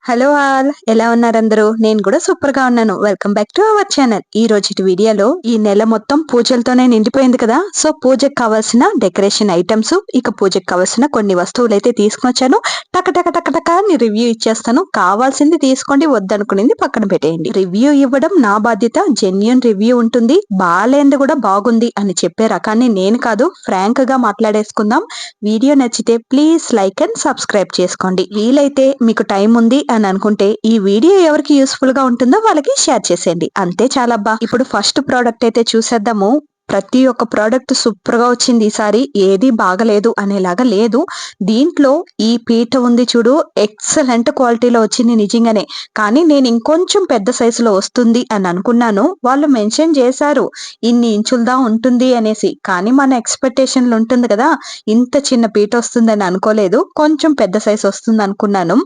Hello all, ఎలా ఉన్నారు అందరూ? నేను కూడా సూపర్ గా ఉన్నాను. Welcome back to our channel. ఈ రోజు వీడియోలో ఈ నెల మొత్తం పూజలతోనే నిండిపోయింది కదా, సో పూజకు కావాల్సిన డెకరేషన్ ఐటమ్స్, ఇక పూజకు కావాల్సిన కొన్ని వస్తువులు అయితే తీసుకొచ్చాను. టక టక టక టక అని రివ్యూ ఇచ్చేస్తాను. కావాల్సింది తీసుకోండి, వద్దనుకునేది పక్కన పెట్టేయండి. రివ్యూ ఇవ్వడం నా బాధ్యత. జెన్యూన్ రివ్యూ ఉంటుంది. బాలేంది కూడా బాగుంది అని చెప్పే రకాన్ని నేను కాదు. ఫ్రాంక్ గా మాట్లాడేసుకుందాం. వీడియో నచ్చితే ప్లీజ్ లైక్ అండ్ సబ్స్క్రైబ్ చేసుకోండి. వీలైతే మీకు టైం ఉంది అని అనుకుంటే ఈ వీడియో ఎవరికి యూస్ఫుల్ గా ఉంటుందో వాళ్ళకి షేర్ చేసేయండి. అంతే చాలబ్బా. ఇప్పుడు ఫస్ట్ ప్రోడక్ట్ అయితే చూసేద్దాము. ప్రతి ఒక్క ప్రోడక్ట్ సూపర్ గా వచ్చింది. ఈసారి ఏది బాగలేదు అనేలాగా లేదు. దీంట్లో ఈ పీట ఉంది చూడు, ఎక్సలెంట్ క్వాలిటీలో వచ్చింది నిజంగానే. కానీ నేను ఇంకొంచెం పెద్ద సైజులో వస్తుంది అని అనుకున్నాను. వాళ్ళు మెన్షన్ చేశారు ఇన్ని ఇంచులదా ఉంటుంది అనేసి. కానీ మన ఎక్స్పెక్టేషన్లు ఉంటుంది కదా, ఇంత చిన్న పీట వస్తుందని అనుకోలేదు. కొంచెం పెద్ద సైజ్ వస్తుంది అనుకున్నాను.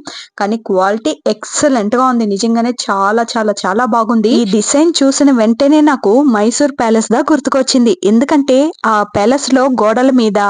కానీ క్వాలిటీ ఎక్సలెంట్ గా ఉంది. నిజంగానే చాలా చాలా చాలా బాగుంది. ఈ డిజైన్ చూసిన వెంటనే నాకు మైసూర్ ప్యాలెస్ దా గుర్తుకొచ్చింది. ఎందుకంటే ఆ ప్యాలెస్ లో గోడల మీద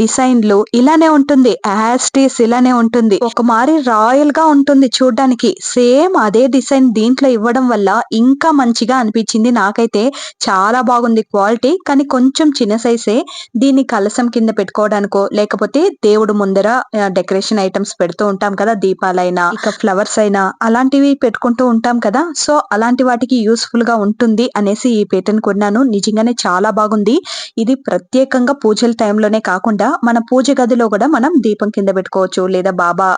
డిజైన్లు ఇలానే ఉంటుంది. యాస్టీస్ ఇలానే ఉంటుంది. ఒక మారి రాయల్ గా ఉంటుంది చూడ్డానికి. సేమ్ అదే డిజైన్ దీంట్లో ఇవ్వడం వల్ల ఇంకా మంచిగా అనిపించింది నాకైతే. చాలా బాగుంది క్వాలిటీ. కానీ కొంచెం చిన్న సైజే. దీన్ని కలసం కింద పెట్టుకోవడానికో, లేకపోతే దేవుడు ముందర డెకరేషన్ ఐటమ్స్ పెడుతూ ఉంటాం కదా, దీపాలైనా ఇక ఫ్లవర్స్ అయినా అలాంటివి పెట్టుకుంటూ ఉంటాం కదా, సో అలాంటి వాటికి యూస్ఫుల్ గా ఉంటుంది అనేసి ఈ పీటను కొన్నాను. నిజంగానే చాలా బాగుంది. ఇది ప్రత్యేకంగా పూజల టైంలోనే కాకుండా మన పూజ గదిలో కూడా మనం దీపం కింద పెట్టుకోవచ్చు, లేదా బాబా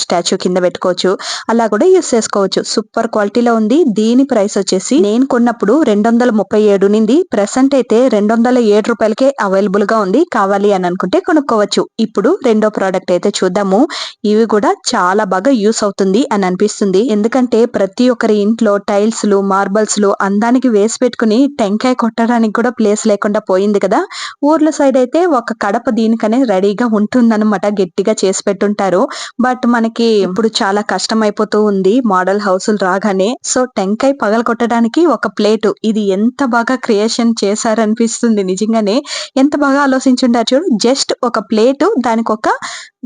స్టాచ్యూ కింద పెట్టుకోవచ్చు. అలా కూడా యూస్ చేసుకోవచ్చు. సూపర్ క్వాలిటీలో ఉంది. దీని ప్రైస్ వచ్చేసి నేను కొన్నప్పుడు 237 నుండి ప్రెసెంట్ అయితే 207 రూపాయలకే అవైలబుల్ గా ఉంది. కావాలి అని అనుకుంటే కొనుక్కోవచ్చు. ఇప్పుడు రెండో ప్రోడక్ట్ అయితే చూద్దాము. ఇవి కూడా చాలా బాగా యూస్ అవుతుంది అని అనిపిస్తుంది. ఎందుకంటే ప్రతి ఒక్కరి ఇంట్లో టైల్స్ లు, మార్బల్స్ లు అందానికి వేసి పెట్టుకుని టెంకాయ కొట్టడానికి కూడా ప్లేస్ లేకుండా పోయింది కదా. ఊర్ల సైడ్ అయితే ఒక కడప దీనికనే రెడీగా ఉంటుందన్నమాట. గట్టిగా చేసి పెట్టుంటారు. బట్ మనకి ఇప్పుడు చాలా కష్టం అయిపోతూ ఉంది మోడల్ హౌసులు రాగానే. సో టెంకాయ పగల కొట్టడానికి ఒక ప్లేటు, ఇది ఎంత బాగా క్రియేషన్ చేశారనిపిస్తుంది. నిజంగానే ఎంత బాగా ఆలోచించుంటారు చూడు. జస్ట్ ఒక ప్లేటు, దానికి ఒక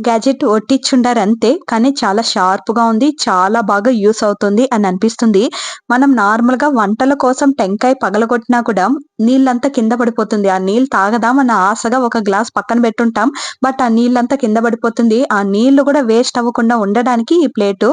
గ్యాజెట్ ఒట్టించుండారు అంతే. కానీ చాలా షార్ప్ గా ఉంది. చాలా బాగా యూస్ అవుతుంది అని అనిపిస్తుంది. మనం నార్మల్ గా వంటల కోసం టెంకాయ పగలగొట్టినా కూడా నీళ్ళంతా కింద పడిపోతుంది. ఆ నీళ్ళు తాగదామన్న ఆశగా ఒక గ్లాస్ పక్కన పెట్టుంటాం. బట్ ఆ నీళ్ళంతా కింద పడిపోతుంది. ఆ నీళ్లు కూడా వేస్ట్ అవ్వకుండా ఉండడానికి ఈ ప్లేటు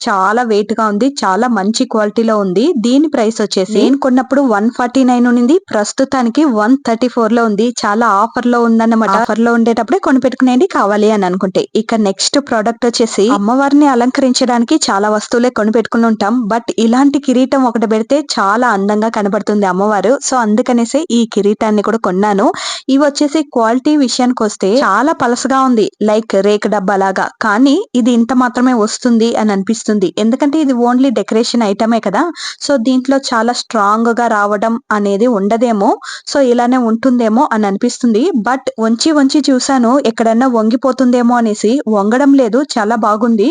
చాలా వెయిట్ గా ఉంది. చాలా మంచి క్వాలిటీలో ఉంది. దీని ప్రైస్ వచ్చేసి నేను కొన్నప్పుడు 149 ఉంది. ప్రస్తుతానికి 134 లో ఉంది. చాలా ఆఫర్ లో ఉందన్నమాట. ఆఫర్ లో ఉండేటప్పుడే కొనిపెట్టుకునేది కావాలి అని అనుకుంటే. ఇక నెక్స్ట్ ప్రోడక్ట్ వచ్చేసి అమ్మవారిని అలంకరించడానికి చాలా వస్తువులే కొనిపెట్టుకుని ఉంటాం. బట్ ఇలాంటి కిరీటం ఒకటి పెడితే చాలా అందంగా కనబడుతుంది అమ్మవారు. సో అందుకనేసి ఈ కిరీటాన్ని కూడా కొన్నాను. ఇవి వచ్చేసి క్వాలిటీ విషయానికి వస్తే చాలా పలసగా ఉంది, లైక్ రేక్ డబ్బా లాగా. కానీ ఇది ఇంత మాత్రమే వస్తుంది అని అనిపిస్తుంది. ఎందుకంటే ఇది ఓన్లీ డెకరేషన్ ఐటమే కదా, సో దీంట్లో చాలా స్ట్రాంగ్ గా రావడం అనేది ఉండదేమో. సో ఇలానే ఉంటుందేమో అని అనిపిస్తుంది. బట్ వంచి వంచి చూసాను, ఎక్కడన్నా వంగిపోతుందేమో అనేసి. వంగడం లేదు, చాలా బాగుంది.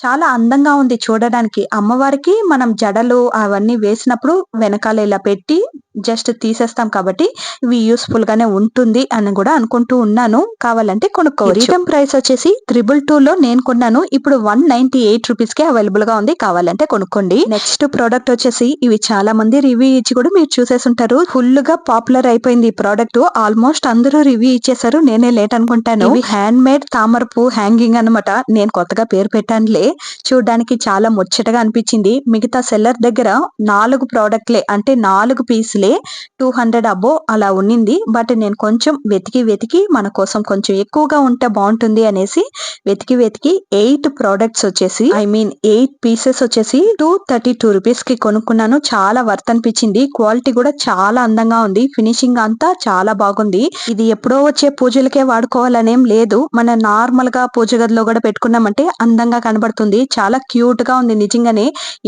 చాలా అందంగా ఉంది చూడడానికి. అమ్మవారికి మనం జడలు అవన్నీ వేసినప్పుడు వెనకాల ఇలా పెట్టి జస్ట్ తీసేస్తాం కాబట్టి ఇవి యూస్ఫుల్ గానే ఉంటుంది అని కూడా అనుకుంటూ ఉన్నాను. కావాలంటే కొనుక్కోవచ్చు. కిరీటం ప్రైస్ వచ్చేసి 222 లో నేను కొన్నాను. ఇప్పుడు 198 రూపీస్ కే అవైలబుల్ గా ఉంది. కావాలంటే కొనుక్కోండి. నెక్స్ట్ ప్రోడక్ట్ వచ్చేసి ఇవి చాలా మంది రివ్యూ ఇచ్చి కూడా మీరు చూసేసుంటారు. ఫుల్ గా పాపులర్ అయిపోయింది ఈ ప్రోడక్ట్. ఆల్మోస్ట్ అందరూ రివ్యూ ఇచ్చేసారు. నేనే లేట్ అనుకుంటాను. ఇవి హ్యాండ్ మేడ్ తామరపు హ్యాంగింగ్ అనమాట. నేను కొత్తగా పేరు పెట్టానులే. చూడడానికి చాలా ముచ్చటగా అనిపించింది. మిగతా సెల్లర్ దగ్గర 4 ప్రోడక్ట్లే, అంటే 4 పీసులే 200 అబో అలా ఉన్నింది. బట్ నేను కొంచెం వెతికి మన కోసం కొంచెం ఎక్కువగా ఉంటే బాగుంటుంది అనేసి వెతికి 8 ప్రోడక్ట్స్ వచ్చేసి 8 పీసెస్ వచ్చేసి 232 రూపీస్ కి కొనుక్కున్నాను. చాలా వర్త్ అనిపించింది. క్వాలిటీ కూడా చాలా అందంగా ఉంది. ఫినిషింగ్ అంతా చాలా బాగుంది. ఇది ఎప్పుడో వచ్చే పూజలకే వాడుకోవాలనేం లేదు. మన నార్మల్ గా పూజ గదిలో కూడా పెట్టుకున్నామంటే అందంగా కనబడుతుంది. చాలా క్యూట్ గా ఉంది. నిజంగానే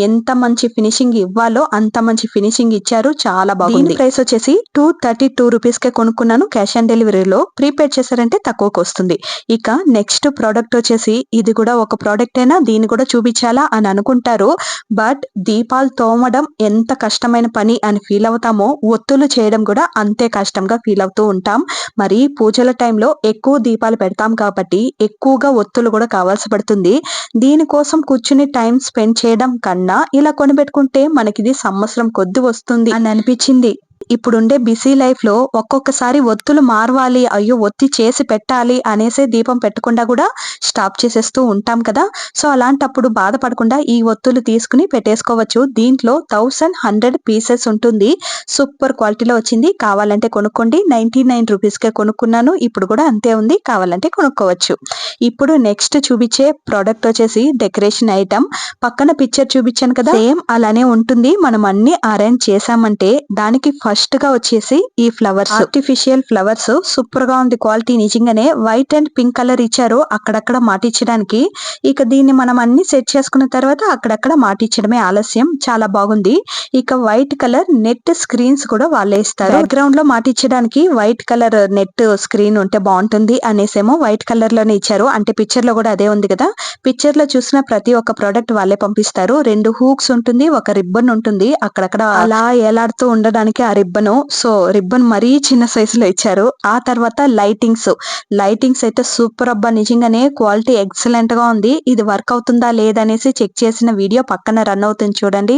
ఎంత మంచి ఫినిషింగ్ ఇవ్వాలో అంత మంచి ఫినిషింగ్ ఇచ్చారు. చాలా బాగుంది. దీని ప్రైస్ వచ్చేసి 232 రూపీస్ కే కొనుక్కున్నాను. క్యాష్ ఆన్ డెలివరీలో ప్రీపేడ్ చేశారంటే తక్కువకు వస్తుంది. ఇక నెక్స్ట్ ప్రోడక్ట్ వచ్చేసి ఇది కూడా ఒక ప్రోడక్ట్ అయినా దీన్ని కూడా చూపించాలా అని అనుకుంటారు. బట్ దీపాలు తోమడం ఎంత కష్టమైన పని అని ఫీల్ అవుతామో ఒత్తులు చేయడం కూడా అంతే కష్టంగా ఫీల్ అవుతూ ఉంటాం. మరి పూజల టైంలో ఎక్కువ దీపాలు పెడతాం కాబట్టి ఎక్కువగా ఒత్తులు కూడా కావాల్సి పడుతుంది. దీనికోసం కూర్చుని టైం స్పెండ్ చేయడం కన్నా ఇలా కొనిపెట్టుకుంటే మనకిది సంవత్సరం కొద్ది వస్తుంది అని అనిపించింది. ఇప్పుడుండే బిజీ లైఫ్ లో ఒక్కొక్కసారి ఒత్తులు మారవాలి, అయ్యో ఒత్తి చేసి పెట్టాలి అనేసే దీపం పెట్టకుండా కూడా స్టాప్ చేసేస్తూ ఉంటాం కదా. సో అలాంటప్పుడు బాధపడకుండా ఈ ఒత్తులు తీసుకుని పెట్టేసుకోవచ్చు. దీంట్లో 1100 పీసెస్ ఉంటుంది. సూపర్ క్వాలిటీలో వచ్చింది. కావాలంటే కొనుక్కోండి. 99 రూపీస్ కే కొనుక్కున్నాను. ఇప్పుడు కూడా అంతే ఉంది, కావాలంటే కొనుక్కోవచ్చు. ఇప్పుడు నెక్స్ట్ చూపించే ప్రోడక్ట్ వచ్చేసి డెకరేషన్ ఐటమ్. పక్కన పిక్చర్ చూపించాను కదా, సేమ్ అలానే ఉంటుంది. మనం అన్ని అరేంజ్ చేసామంటే దానికి ఫస్ట్ గా వచ్చేసి ఈ ఫ్లవర్స్, ఆర్టిఫిషియల్ ఫ్లవర్స్ సూపర్ గా ఉంది క్వాలిటీ. నిజంగానే వైట్ అండ్ పింక్ కలర్ ఇచ్చారు అక్కడక్కడ మాటించడానికి. ఇక దీన్ని మనం అన్ని సెట్ చేసుకున్న తర్వాత అక్కడక్కడ మాటించడమే ఆలస్యం. చాలా బాగుంది. ఇక వైట్ కలర్ నెట్ స్క్రీన్స్ కూడా వాళ్ళే ఇస్తారు. బ్యాక్గ్రౌండ్ లో మాటించడానికి వైట్ కలర్ నెట్ స్క్రీన్ ఉంటే బాగుంటుంది అనేసేమో వైట్ కలర్ లోనే ఇచ్చారు. అంటే పిక్చర్ లో కూడా అదే ఉంది కదా. పిక్చర్ లో చూసిన ప్రతి ఒక్క ప్రోడక్ట్ వాళ్ళే పంపిస్తారు. 2 హూక్స్ ఉంటుంది, ఒక రిబ్బన్ ఉంటుంది. అక్కడక్కడ అలా ఏలాడుతూ ఉండడానికి ఆ రిబ్బన్. సో రిబ్బన్ మరీ చిన్న సైజులో ఇచ్చారు. ఆ తర్వాత లైటింగ్స్ అయితే సూపర్ అబ్బా. నిజంగానే క్వాలిటీ ఎక్సలెంట్ గా ఉంది. ఇది వర్క్ అవుతుందా లేదనేసి చెక్ చేసిన వీడియో పక్కన రన్ అవుతుంది చూడండి.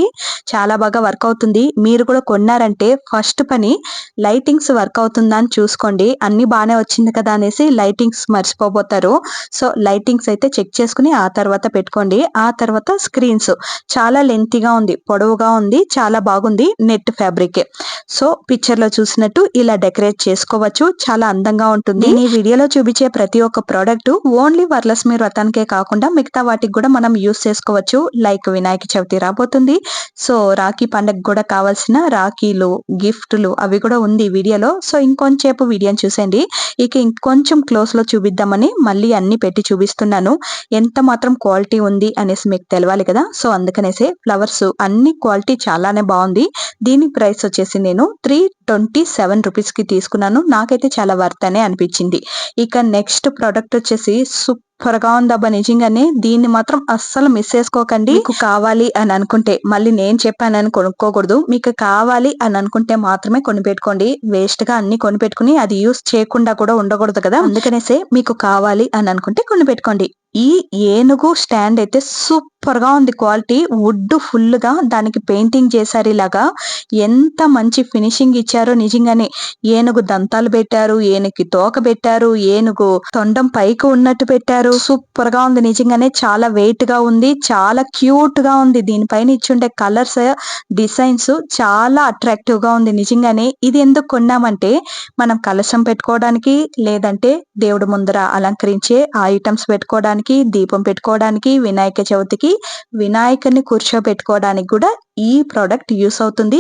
చాలా బాగా వర్క్ అవుతుంది. మీరు కూడా కొన్నారంటే ఫస్ట్ పని లైటింగ్స్ వర్క్ అవుతుందా అని చూసుకోండి. అన్ని బాగానే వచ్చింది కదా అనేసి లైటింగ్స్ మర్చిపోతారు. సో లైటింగ్స్ అయితే చెక్ చేసుకుని ఆ తర్వాత పెట్టుకోండి. ఆ తర్వాత స్క్రీన్స్ చాలా లెంతీగా ఉంది, పొడవుగా ఉంది, చాలా బాగుంది. Net fabric. సో పిక్చర్ లో చూసినట్టు ఇలా డెకరేట్ చేసుకోవచ్చు. చాలా అందంగా ఉంటుంది. నేను ఈ వీడియోలో చూపించే ప్రతి ఒక్క ప్రోడక్ట్ ఓన్లీ వరలక్ష్మి వ్రతానికే కాకుండా మిగతా వాటికి కూడా మనం యూస్ చేసుకోవచ్చు. లైక్ వినాయక చవితి రాబోతుంది. సో రాఖీ పండుగ కూడా కావాల్సిన రాఖీలు, గిఫ్ట్లు అవి కూడా ఉంది వీడియోలో. సో ఇంకొంచేపు వీడియోని చూసేయండి. ఇక ఇంకొంచెం క్లోజ్ లో చూపిద్దామని మళ్ళీ అన్ని పెట్టి చూపిస్తున్నాను. ఎంత మాత్రం క్వాలిటీ ఉంది అనేసి మీకు తెలవాలి కదా. సో అందుకనేసే ఫ్లవర్స్ అన్ని క్వాలిటీ చాలానే బాగుంది. దీని ప్రైస్ వచ్చేసి నేను 327 రూపీస్ కి తీసుకున్నాను. నాకైతే చాలా వర్త్ అనే అనిపించింది. ఇక నెక్స్ట్ ప్రోడక్ట్ వచ్చేసి సూపర్ గా ఉందబ్బా. నిజంగానే దీన్ని మాత్రం అస్సలు మిస్ చేసుకోకండి. మీకు కావాలి అని అనుకుంటే, మళ్ళీ నేను చెప్పానని కొనుక్కోకూడదు. మీకు కావాలి అని అనుకుంటే మాత్రమే కొనిపెట్టుకోండి. వేస్ట్ గా అన్ని కొనిపెట్టుకుని అది యూస్ చేయకుండా కూడా ఉండకూడదు కదా. అందుకనేసే మీకు కావాలి అని అనుకుంటే కొనిపెట్టుకోండి. ఈ ఏనుగు స్టాండ్ అయితే సూపర్ గా ఉంది క్వాలిటీ. వుడ్ ఫుల్ గా దానికి పెయింటింగ్ చేశారు. ఇలాగా ఎంత మంచి ఫినిషింగ్ ఇచ్చారో. నిజంగానే ఏనుగు దంతాలు పెట్టారు, ఏనుగు తోక పెట్టారు, ఏనుగు తొండం పైకి ఉన్నట్టు పెట్టారు. సూపర్ గా ఉంది. నిజంగానే చాలా వెయిట్ గా ఉంది, చాలా క్యూట్ గా ఉంది. దీనిపైన ఇచ్చుండే కలర్స్, డిజైన్స్ చాలా అట్రాక్టివ్ గా ఉంది. నిజంగానే ఇది ఎందుకు కొన్నామంటే మనం కలశం పెట్టుకోవడానికి, లేదంటే దేవుడి ముందర అలంకరించే ఆ ఐటమ్స్ పెట్టుకోవడానికి, దీపం పెట్టుకోవడానికి, వినాయక చవితికి వినాయకుని కూర్చోబెట్టుకోవడానికి కూడా ఈ ప్రోడక్ట్ యూస్ అవుతుంది.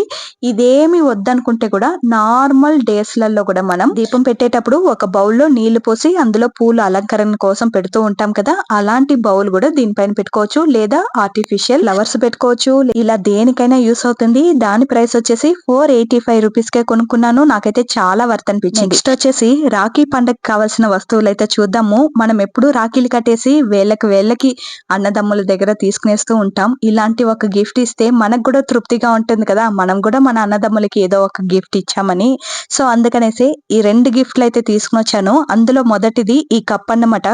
ఇదేమి వద్దనుకుంటే కూడా నార్మల్ డేస్ లలో కూడా మనం దీపం పెట్టేటప్పుడు ఒక బౌల్లో నీళ్లు పోసి అందులో పూలు అలంకరణ కోసం పెడుతూ ఉంటాం కదా. అలాంటి బౌల్ కూడా దీనిపైన పెట్టుకోవచ్చు, లేదా ఆర్టిఫిషియల్ ఫ్లవర్స్ పెట్టుకోవచ్చు. ఇలా దేనికైనా యూస్ అవుతుంది. దాని ప్రైస్ వచ్చేసి 485 రూపీస్ కే కొనుక్కున్నాను. నాకైతే చాలా వర్త్ అనిపించింది. నెక్స్ట్ వచ్చేసి రాఖీ పండగ కావాల్సిన వస్తువులు అయితే చూద్దాము. మనం ఎప్పుడు రాఖీలు కట్టేసి వేళ్ళకి అన్నదమ్ముల దగ్గర తీసుకునేస్తూ ఉంటాం. ఇలాంటి ఒక గిఫ్ట్ ఇస్తే మనకు కూడా తృప్తిగా ఉంటుంది కదా. మనం కూడా మన అన్నదమ్ములకి ఏదో ఒక గిఫ్ట్ ఇచ్చామని. సో అందుకనేసి ఈ 2 గిఫ్ట్లు అయితే తీసుకుని వచ్చాను. అందులో మొదటిది ఈ కప్ అన్నమాట.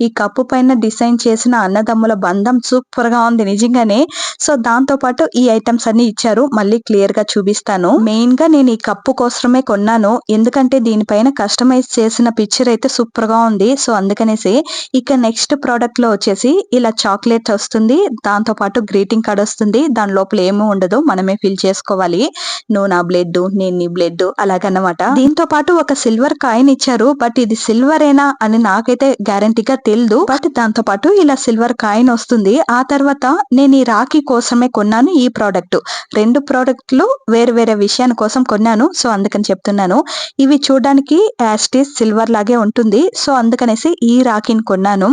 ఈ కప్పు పైన డిజైన్ చేసిన అన్నదమ్ముల బంధం సూపర్ గా ఉంది నిజంగానే. సో దాంతో పాటు ఈ ఐటమ్స్ అన్ని ఇచ్చారు. మళ్ళీ క్లియర్ గా చూపిస్తాను. మెయిన్ గా నేను ఈ కప్పు కోసమే కొన్నాను, ఎందుకంటే దీనిపైన కస్టమైజ్ చేసిన పిక్చర్ అయితే సూపర్ గా ఉంది. సో అందుకనేసి ఇక నెక్స్ట్ ప్రోడక్ట్ లో వచ్చేసి ఇలా చాక్లెట్ వస్తుంది, దాంతో పాటు గ్రీటింగ్ కార్డ్ వస్తుంది. దాని లోపల ఏమీ ఉండదు, మనమే ఫిల్ చేసుకోవాలి. నువ్వు నా బ్లడ్, నేను నీ బ్లడ్ అలాగన్నమాట. దీంతో పాటు ఒక సిల్వర్ కాయిన్ ఇచ్చారు. బట్ ఇది సిల్వర్ ఏనా అని నాకైతే గ్యారంటీగా తెలియదు. బట్ దాంతో పాటు ఇలా సిల్వర్ కాయిన్ వస్తుంది. ఆ తర్వాత నేను ఈ రాఖీ కోసమే కొన్నాను ఈ ప్రోడక్ట్. 2 ప్రోడక్ట్లు వేరే వేరే విషయాన్ని కోసం కొన్నాను. సో అందుకని చెప్తున్నాను. ఇవి చూడడానికి యాస్టీస్ సిల్వర్ లాగే ఉంటుంది. సో అందుకనేసి ఈ రాఖీని కొన్నాను.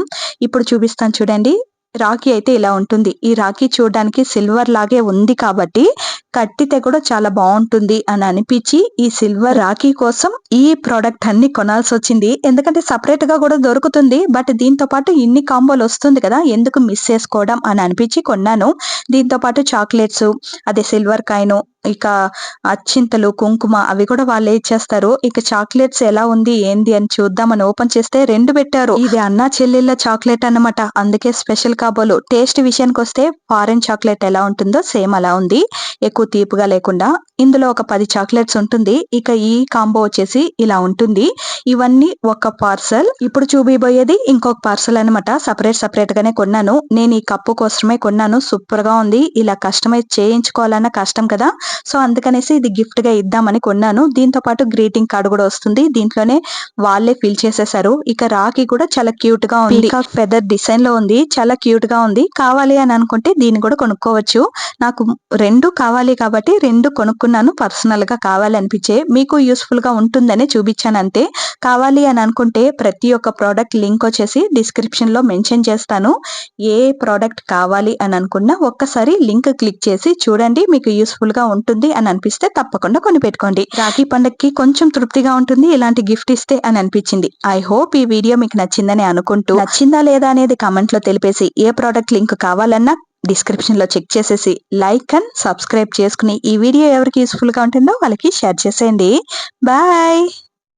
ఇప్పుడు చూపిస్తాను చూడండి. రాఖీ అయితే ఇలా ఉంటుంది. ఈ రాఖీ చూడడానికి సిల్వర్ లాగే ఉంది కాబట్టి కట్టితే కూడా చాలా బాగుంటుంది అని అనిపించి ఈ సిల్వర్ రాఖీ కోసం ఈ ప్రోడక్ట్ అన్ని కొనాల్సి వచ్చింది. ఎందుకంటే సపరేట్ గా కూడా దొరుకుతుంది. బట్ దీంతో పాటు ఇన్ని కాంబోలు వస్తుంది కదా, ఎందుకు మిస్ చేసుకోవడం అని అనిపించి కొన్నాను. దీంతో పాటు చాక్లెట్స్, అదే సిల్వర్ కాయిన్, ఇక అచ్చింతలు, కుంకుమ అవి కూడా వాళ్ళే ఇచ్చేస్తారు. ఇక చాక్లెట్స్ ఎలా ఉంది ఏంది అని చూద్దామని ఓపెన్ చేస్తే 2 పెట్టారు. ఇది అన్నా చెల్లెళ్ళ చాక్లెట్ అన్నమాట, అందుకే స్పెషల్ కాబోలు. టేస్ట్ విషయానికి వస్తే ఫారెన్ చాక్లెట్ ఎలా ఉంటుందో సేమ్ అలా ఉంది, ఎక్కువ తీపుగా లేకుండా. ఇందులో ఒక 10 చాక్లెట్స్ ఉంటుంది. ఇక ఈ కాంబో వచ్చేసి ఇలా ఉంటుంది. ఇవన్నీ ఒక పార్సల్. ఇప్పుడు చూపిపోయేది ఇంకొక పార్సల్ అనమాట. సపరేట్ గానే కొన్నాను. నేను ఈ కప్పు కోసమే కొన్నాను. సూపర్ గా ఉంది. ఇలా కస్టమైజ్ చేయించుకోవాలన్నా కష్టం కదా, సో అందుకనేసి ఇది గిఫ్ట్ గా ఇద్దామని కొన్నాను. దీంతో పాటు గ్రీటింగ్ కార్డు కూడా వస్తుంది. దీంట్లోనే వాళ్ళే ఫిల్ చేసేసారు. ఇక రాఖీ కూడా చాలా క్యూట్ గా ఉంది. పీకాక్ ఫెదర్ డిజైన్ లో ఉంది. చాలా క్యూట్ గా ఉంది. కావాలి అని అనుకుంటే దీన్ని కూడా కొనుక్కోవచ్చు. నాకు 2 కావాలి కాబట్టి 2 కొనుక్కున్నాను. పర్సనల్ గా కావాలి అనిపించే, మీకు యూస్ఫుల్ గా ఉంటుందని చూపించాను అంతే. కావాలి అని అనుకుంటే ప్రతి ఒక్క ప్రోడక్ట్ లింక్ వచ్చేసి డిస్క్రిప్షన్ లో మెన్షన్ చేస్తాను. ఏ ప్రోడక్ట్ కావాలి అని అనుకున్నా ఒక్కసారి లింక్ క్లిక్ చేసి చూడండి. మీకు యూస్ఫుల్ గా ఉంటుంది అని అనిపిస్తే తప్పకుండా కొనిపెట్టుకోండి. రాఖీ పండుగకి కొంచెం తృప్తిగా ఉంటుంది ఇలాంటి గిఫ్ట్ ఇస్తే అని అనిపించింది. ఐ హోప్ ఈ వీడియో మీకు నచ్చిందని అనుకుంటూ, నచ్చిందా లేదా అనేది కామెంట్ లో తెలిపేసి, ఏ ప్రోడక్ట్ లింక్ కావాలన్నా డిస్క్రిప్షన్ లో చెక్ చేసేసి లైక్ అండ్ సబ్స్క్రైబ్ చేసుకుని ఈ వీడియో ఎవరికి యూస్ఫుల్ గా ఉంటుందో వాళ్ళకి షేర్ చేసేయండి. బాయ్.